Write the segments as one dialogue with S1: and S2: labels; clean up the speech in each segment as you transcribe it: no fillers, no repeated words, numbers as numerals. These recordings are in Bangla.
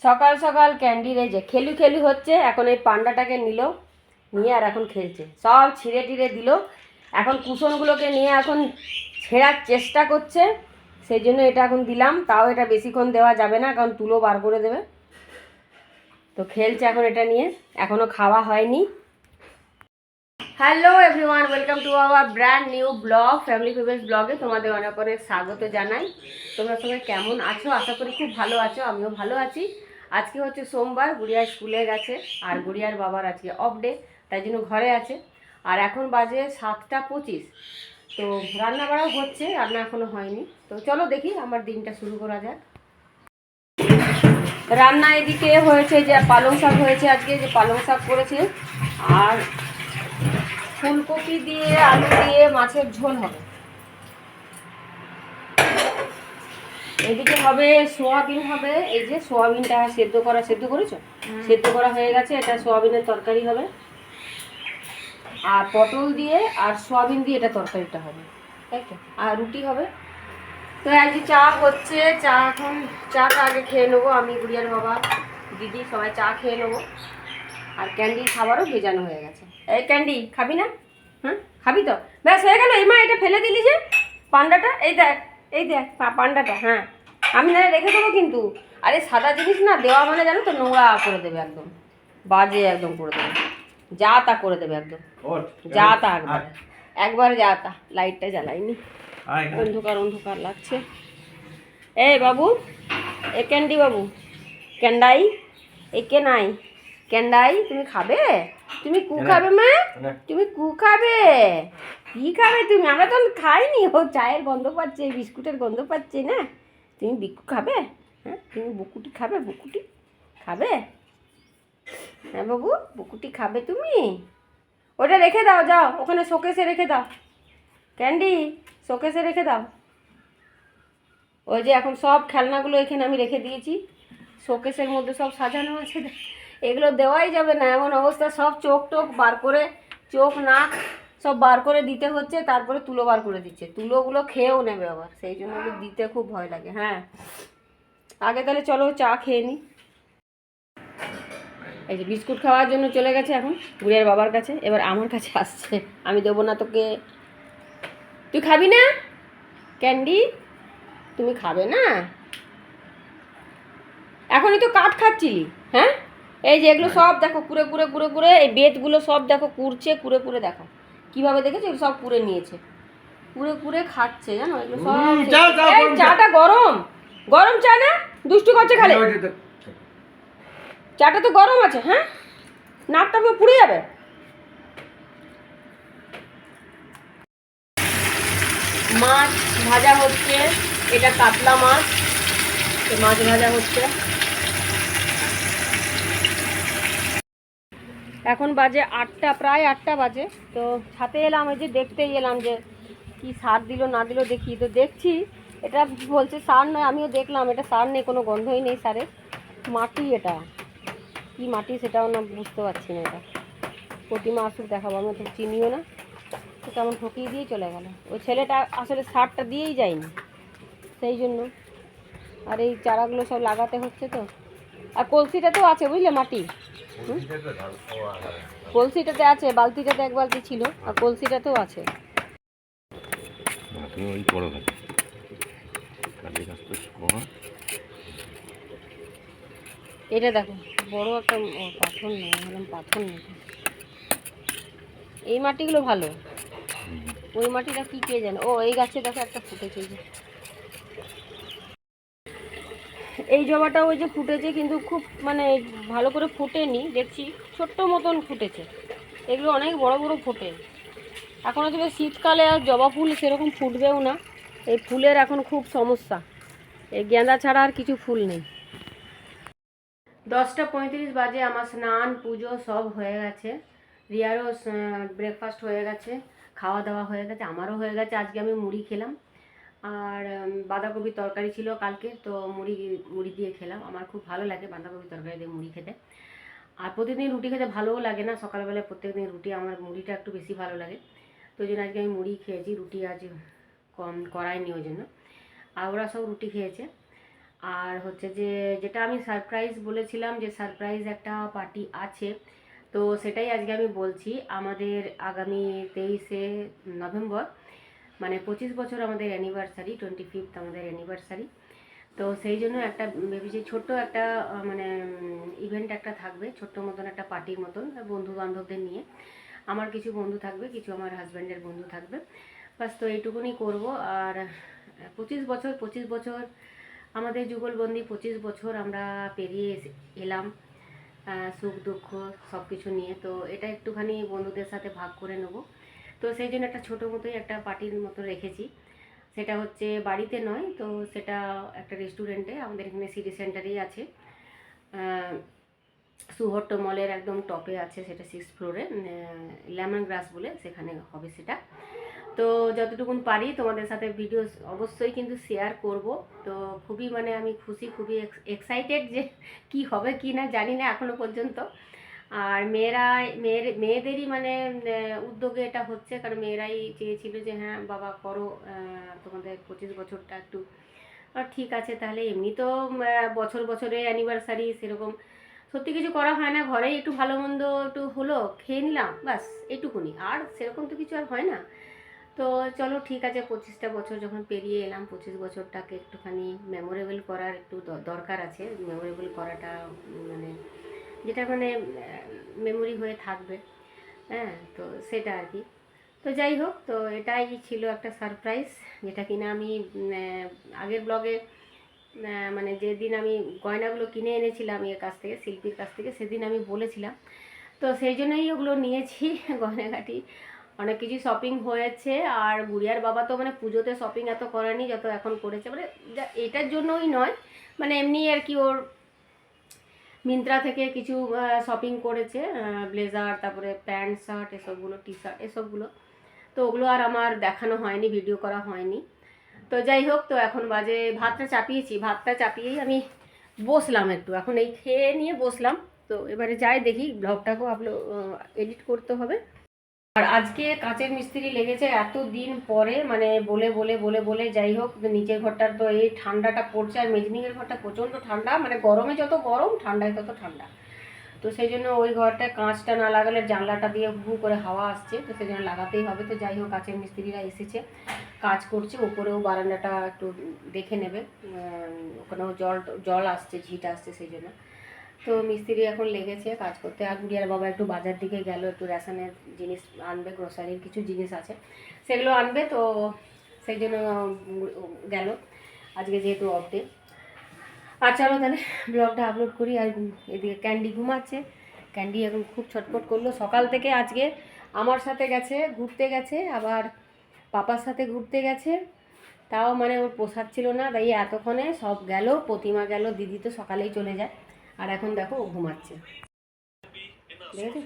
S1: সকাল সকাল ক্যান্ডির এই যে খেলু খেলু হচ্ছে। এখন এই পান্ডাটাকে নিয়ে আর এখন খেলছে, সব ছিঁড়ে টিড়ে দিল। এখন কুশনগুলোকে নিয়ে এখন ছেঁড়ার চেষ্টা করছে, সেই জন্য এটা এখন দিলাম। তাও এটা বেশিক্ষণ দেওয়া যাবে না, কারণ তুলো বার করে দেবে। তো খেলছে এখন এটা নিয়ে, এখনও খাওয়া হয়নি। Hello everyone, welcome to our brand new blog, family favourite ব্লগে তোমাদের অনেক অনেক স্বাগত জানাই। তোমরা সবাই কেমন আছো? আশা করি খুব ভালো আছো, আমিও ভালো আছি। আজকে হচ্ছে সোমবার, গুড়িয়া স্কুলে গেছে, আর গুড়িয়ার বাবার আজকে অফ ডে, তাই জন্য ঘরে আছে। আর এখন বাজে 7:25। তো রান্না বাড়াও হচ্ছে, রান্না এখনও হয়নি। তো চলো দেখি আমার দিনটা শুরু করা যাক। রান্না এদিকে হয়েছে যে পালং শাক হয়েছে, আজকে যে পালং শাক করেছে, আর ফুলকপি দিয়ে আলু দিয়ে মাছের ঝোল হবে। এদিকে হবে সোয়াবিন হবে, এই যে সোয়াবিনটা সেদ্ধ করেছো? সেদ্ধ করা হয়ে গেছে, এটা সোয়াবিনের তরকারি হবে। আর পটল দিয়ে আর সোয়াবিন দিয়ে এটা তরকারিটা হবে, তাই তো। আর রুটি হবে। তো এই যে চা হচ্ছে, এখন চাটা আগে খেয়ে নেবো, আমি গুড়িয়ার বাবা দিদি সবাই চা খেয়ে নেবো। আর ক্যান্ডির খাবারও ভেজানো হয়ে গেছে। এই ক্যান্ডি খাবি না? হ্যাঁ খাবি তো, ব্যাস হয়ে গেল। এই মা এটা ফেলে দিলি যে পান্ডাটা, এই দেখ পান্ডাটা। হ্যাঁ আমি না রেখে দেবো কিন্তু। আরে সাদা জিনিস না দেওয়া মানে জানো তো নোংরা করে দেবে, একদম বাজে একদম করে দেবে, যা তা করে দেবে একদম, যা তা একবার যা তা। লাইটটা জ্বালাইনি, অন্ধকার লাগছে। এই বাবু, এ ক্যান্ডি বাবু, ক্যান্ডাই, একে নাই ক্যান্ডাই, তুমি খাবে? তুমি কু খাবে মা? তুমি কু খাবে? কি খাবে তুমি? আমরা তো খাইনি। ও চায়ের গন্ধ পাচ্ছে, বিস্কুটের গন্ধ পাচ্ছে না। তুমি বিক্কু খাবে? হ্যাঁ তুমি বুকুটি খাবে? বুকুটি খাবে? হ্যাঁ বাবু, বুকুটি খাবে তুমি? ওটা রেখে দাও, যাও ওখানে শোকেসে রেখে দাও। ক্যান্ডি, শোকেসে রেখে দাও। ওই যে এখন সব খেলনাগুলো এখানে আমি রেখে দিয়েছি, শোকেসের মধ্যে সব সাজানো আছে। এগুলো দেওয়াই যাবে না, এমন অবস্থা। সব চোখ টোক বার করে, চোখ নাক সব বার করে দিতে হচ্ছে, তারপরে তুলো বার করে দিচ্ছে। তুলোগুলো খেয়েও নেবে আবার, সেই জন্য দিতে খুব ভয় লাগে। হ্যাঁ আগে তাহলে চলো চা খেয়ে নিই। এই যে বিস্কুট খাওয়ার জন্য চলে গেছে এখন গুড়িয়ার বাবার কাছে, এবার আমার কাছে আসছে। আমি দেবো না তোকে, তুই খাবি না ক্যান্ডি? তুমি খাবে না? এখনই তো কাঠ খাচ্ছিলি। হ্যাঁ এই যে এগুলো সব দেখো কুড়ে, এই বেতগুলো সব দেখো কুড়ছে, কুড়ে দেখো কীভাবে, দেখেছো? সব কুড়ে নিয়েছে, কুড়ে খাচ্ছে, জানো এগুলো সব। চাটা গরম গরম চা না, দুষ্টু করছে খালি। চাটা তো গরম আছে। হ্যাঁ নাকটা পুড়ে যাবে। মাছ ভাজা হচ্ছে, এটা কাতলা মাছ, মাছ ভাজা হচ্ছে। এখন বাজে 8টা, প্রায় 8টা বাজে। তো ছাতে এলাম, এই যে দেখতেই এলাম যে কি সার দিল না দিল দেখি। তো দেখছি এটা বলছে সার নয়, আমিও দেখলাম এটা সার নেই, কোনো গন্ধই নেই সারের। মাটি, এটা কি মাটি সেটাও না বুঝতে পারছি না। এটা প্রতিমা আসুক দেখাবো, আমি তো চিনিও না। তো কেমন ঠকিয়ে দিয়ে চলে গেল। ওই ছেলেটা আসলে সারটা দিয়েই যায়নি, সেই জন্য। আর এই চারাগুলো সব লাগাতে হচ্ছে তো। আর কলসিটাতেও আছে বুঝলে মাটি, কলসিটাতে আছে, বালতিটাতে এক বালতি ছিল, আর কলসিটাতেও আছে। এটা দেখো বড় একটা পাথর নেই, পাথর নেই। এই মাটিগুলো ভালো, ওই মাটিটা কি কে জানে। ও এই গাছে দেখো একটা ফুটেছে, এই জবাটা ওই যে ফুটেছে, কিন্তু খুব মানে ভালো করে ফুটেনি দেখছি, ছোট্ট মতন ফুটেছে। এগুলো অনেক বড় বড় ফোটে। এখন আসলে শীতকালে আর জবা ফুল সেরকম ফুটবেও না, এই ফুলের এখন খুব সমস্যা। এই গেঁদা ছাড়া আর কিছু ফুল নেই। 10:35 বাজে, আমার স্নান পুজো সব হয়ে গেছে। রিয়ারও ব্রেকফাস্ট হয়ে গেছে, খাওয়া দাওয়া হয়ে গেছে, আমারও হয়ে গেছে। আজকে আমি মুড়ি খেলাম, আর বাঁধাকপির তরকারি ছিল কালকে, তো মুড়ি দিয়ে খেলাম। আমার খুব ভালো লাগে বাঁধাকপির তরকারি দিয়ে মুড়ি খেতে। আর প্রতিদিন রুটি খেতে ভালোও লাগে না, সকালবেলায় প্রত্যেকদিন রুটি, আমার মুড়িটা একটু বেশি ভালো লাগে। তো ওই জন্য আজকে আমি মুড়ি খেয়েছি, রুটি আজ কম করাইনি ওই জন্য। আর ওরা সব রুটি খেয়েছে। আর হচ্ছে যে যেটা আমি সারপ্রাইজ বলেছিলাম যে সারপ্রাইজ একটা পার্টি আছে, তো সেটাই আজকে আমি বলছি। আমাদের আগামী 23শে নভেম্বর মানে 25 বছর আমাদের অ্যানিভার্সারি, 25th আমাদের অ্যানিভার্সারি। তো সেই জন্য একটা ভেবেছি ছোট্ট একটা মানে ইভেন্ট একটা থাকবে, ছোট্ট মতন একটা পার্টির মতন, বন্ধু বান্ধবদের নিয়ে। আমার কিছু বন্ধু থাকবে, কিছু আমার হাজব্যান্ডের বন্ধু থাকবে, বাস। তো এইটুকুনি করব। আর 25 বছর আমাদের যুগলবন্দি, 25 বছর আমরা পেরিয়ে এলাম সুখ দুঃখ সব কিছু নিয়ে। তো এটা একটুখানি বন্ধুদের সাথে ভাগ করে নেব। তো সেই জন্য একটা ছোটো মতোই একটা পার্টির মতো রেখেছি। সেটা হচ্ছে বাড়িতে নয়, তো সেটা একটা রেস্টুরেন্টে, আমাদের এখানে সিটি সেন্টারেই আছে, সুহট্ট মলের একদম টপে আছে, সেটা 6th ফ্লোরে, লেমন গ্রাস বলে, সেখানে হবে সেটা। তো যতটুকুন পারি তোমাদের সাথে ভিডিও অবশ্যই কিন্তু শেয়ার করব। তো খুবই মানে আমি খুশি, খুবই এক্সাইটেড যে কি হবে কি না জানি না এখনো পর্যন্ত। আর মেয়েদেরই মানে উদ্যোগে এটা হচ্ছে, কারণ মেয়েরাই চেয়েছিল যে হ্যাঁ বাবা করো, তোমাদের 25 বছরটা একটু। আর ঠিক আছে তাহলে, এমনি তো বছর বছরে অ্যানিভার্সারি সেরকম সত্যি কিছু করা হয় না, ঘরেই একটু ভালো মন্দ একটু হলো, খেয়ে নিলাম, বাস এইটুকুনি, আর সেরকম তো কিছু আর হয় না। তো চলো ঠিক আছে, 25টা বছর যখন পেরিয়ে এলাম, 25 বছরটাকে একটুখানি মেমোরেবল করার একটু দরকার আছে। মেমোরেবল করাটা মানে যেটা মানে মেমোরি হয়ে থাকবে, হ্যাঁ, তো সেটা আর কি। তো যাই হোক, তো এটাই ছিল একটা সারপ্রাইজ, যেটা কিনা আমি আগের ব্লগে মানে যেদিন আমি গয়নাগুলো কিনে এনেছিলাম এর কাছ থেকে, শিল্পীর কাছ থেকে, সেদিন আমি বলেছিলাম। তো সেই জন্যই ওগুলো নিয়েছি গয়নাঘাটি, অনেক কিছু শপিং হয়েছে। আর গুড়িয়ার বাবা তো মানে পুজোতে শপিং এত করেনি যত এখন করেছে, মানে এটার জন্যই নয়, মানে এমনি আর কি ওর মিন্ত্রা থেকে কিছু শপিং করেছে, ব্লেজার, তারপরে প্যান্ট শার্ট এসবগুলো, টি শার্ট এসবগুলো। তো ওগুলো আর আমার দেখানো হয়নি, ভিডিও করা হয়নি। তো যাই হোক, তো এখন বাজে ভাতটা চাপিয়েছি, ভাতটা চাপিয়েই আমি বসলাম একটু, এখন এই খেয়ে নিয়ে বসলাম। তো এবারে যাই দেখি, ব্লগটাকেও এডিট করতে হবে। আর আজকে কাচের মিস্ত্রি লেগেছে এত দিন পরে, মানে বলে বলে বলে বলে, যাই হোক নিচের ঘরটার তো এই ঠান্ডাটা পড়ছে, আর মেজনিংয়ের ঘরটা প্রচণ্ড ঠান্ডা, মানে গরমে যত গরম ঠান্ডায় তত ঠান্ডা। তো সেই জন্য ওই ঘরটায় কাঁচটা না লাগালে জানলাটা দিয়ে হু করে হাওয়া আসছে, তো সেই জন্য লাগাতেই হবে। তো যাই হোক, কাচের মিস্ত্রিরা এসেছে, কাজ করছে, উপরেও বারান্দাটা একটু দেখে নেবে, ওখানেও জল আসছে, ঝিট আসছে, সেই জন্য। তো মিস্ত্রি এখন লেগেছে কাজ করতে। আর গুড়িয়ার বাবা একটু বাজার দিকে গেল, একটু রেশনের জিনিস আনবে, গ্রোসারির কিছু জিনিস আছে সেগুলো আনবে, তো সেই জন্য গেল আজকে যেহেতু অফ ডে। আর চলো তাহলে ব্লগটা আপলোড করি। আর এদিকে ক্যান্ডি ঘুমাচ্ছে, ক্যান্ডি এখন খুব ছটফট করলো সকাল থেকে। আজকে আমার সাথে গেছে, ঘুরতে গেছে, আবার পাপার সাথে ঘুরতে গেছে, তাও মানে ওর পোষাচ্ছিল না, তাই এতক্ষণে সব গেল, প্রতিমা গেল, দিদি তো সকালেই চলে যায়। আর এখন দেখো ও ঘুমাচ্ছে, দেখেছো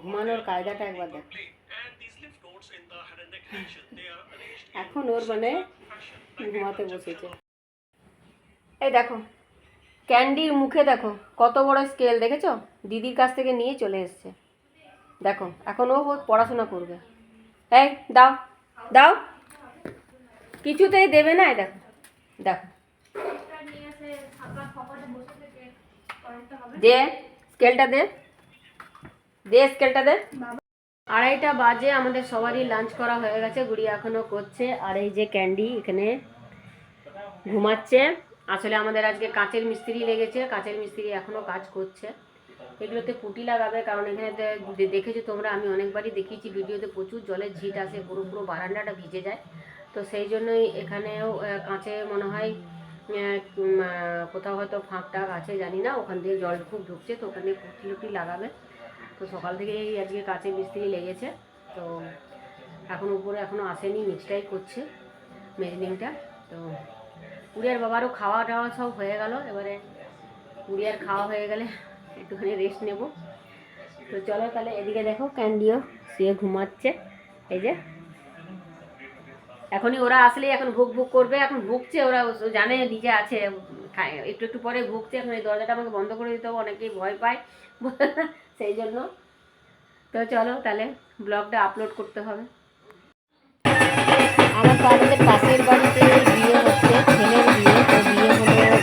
S1: ঘুমানোর কায়দাটা একবার দেখো। এখন ওর মানে ঘুমাতে বসেছে। এই দেখো ক্যান্ডির মুখে দেখো কত বড় স্কেল, দেখেছো? দিদির কাছ থেকে নিয়ে চলে এসছে। দেখো এখন ও পড়াশোনা করবে। এই দাও দাও, কিছুতেই দেবে না। দেখো দেখো, দে স্কেলটা, দে দে স্কেলটা দে। 2:30 বাজে, আমাদের সবারই লাঞ্চ করা হয়ে গেছে, গুড়িয়া এখনও করছে। আর এই যে ক্যান্ডি এখানে ঘুমাচ্ছে। আসলে আমাদের আজকে কাচের মিস্ত্রি লেগেছে, কাচের মিস্ত্রি এখনও কাজ করছে, এগুলোতে পুটি লাগাবে। কারণ এখানে দেখেছো তোমরা, আমি অনেকবারই দেখিয়েছি ভিডিওতে, প্রচুর জলের ঝিট আসে, পুরো পুরো বারান্দাটা ভিজে যায়। তো সেই জন্যই এখানেও কাঁচে মনে হয় কোথাও হয়তো ফাঁক টাক আছে জানি না, ওখান দিয়ে জল খুব ঢুকছে, তো ওখানে পুটি লুটি লাগাবে। তো সকাল থেকেই আজকে কাচের মিস্ত্রি লেগেছে। তো এখন উপরে এখনও আসেনি, নিচটাই করছে মেজনিংটা। তো গুড়িয়ার বাবারও খাওয়া টাওয়া সব হয়ে গেল, এবারে গুড়িয়ার খাওয়া হয়ে গেলে একটুখানি রেস্ট নেব। তো চলো তাহলে, এদিকে দেখো ক্যান্ডিও শুয়ে ঘুমাচ্ছে। এই যে এখনই ওরা আসলেই এখন ভুক ভুক করবে, এখন ভুকছে, ওরা জানে নিজে আছে, একটু একটু পরে ভুকছে। এখন এই দরজাটা আমাকে বন্ধ করে দিতে হবে, অনেকেই ভয় পায় সেই জন্য। তো চলো তাহলে ব্লগটা আপলোড করতে হবে। আমার আমাদের পাশের বাড়িতে বিয়ে হচ্ছে, ছেলের বিয়ে, তো বিয়ে হলো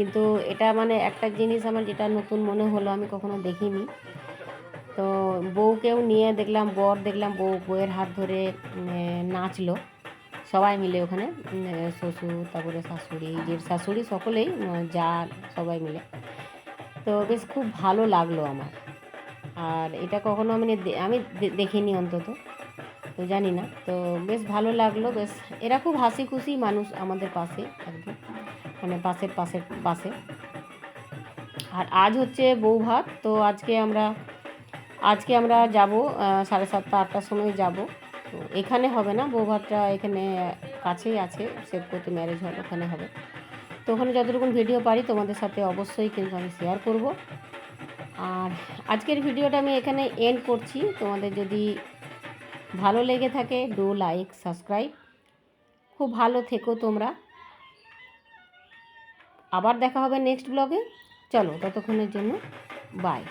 S1: কিন্তু এটা মানে একটা জিনিস আমার যেটা নতুন মনে হলো, আমি কখনো দেখিনি। তো বউকেও নিয়ে দেখলাম, বর দেখলাম বউয়ের হাত ধরে নাচলো সবাই মিলে ওখানে, শ্বশুর, তারপরে শাশুড়ি, জেঠ শাশুড়ি, সকলেই, যা, সবাই মিলে। তো বেশ খুব ভালো লাগলো আমার। আর এটা কখনো আমি দেখিনি অন্তত, তো জানি না, তো বেশ ভালো লাগলো। বেশ এরা খুব হাসি খুশি মানুষ আমাদের পাশে একদম, মানে পাশে। আর আজ হচ্ছে বউ ভাত, তো আজকে আমরা যাব 7:30 8টার সময় যাব। তো এখানে হবে না বউ ভাতটা, এখানে কাছেই আছে শেবকোতে ম্যারেজ হল, ওখানে হবে। তো ওখানে যতটুকু ভিডিও পারি তোমাদের সাথে অবশ্যই কিন্তু আমি শেয়ার করব। আর আজকের ভিডিওটা আমি এখানে এন্ড করছি। তোমাদের যদি ভালো লেগে থাকে ডু লাইক সাবস্ক্রাইব। খুব ভালো থেকো তোমরা, আবার দেখা হবে নেক্সট ব্লগে। চলো ততক্ষণের জন্য বাই।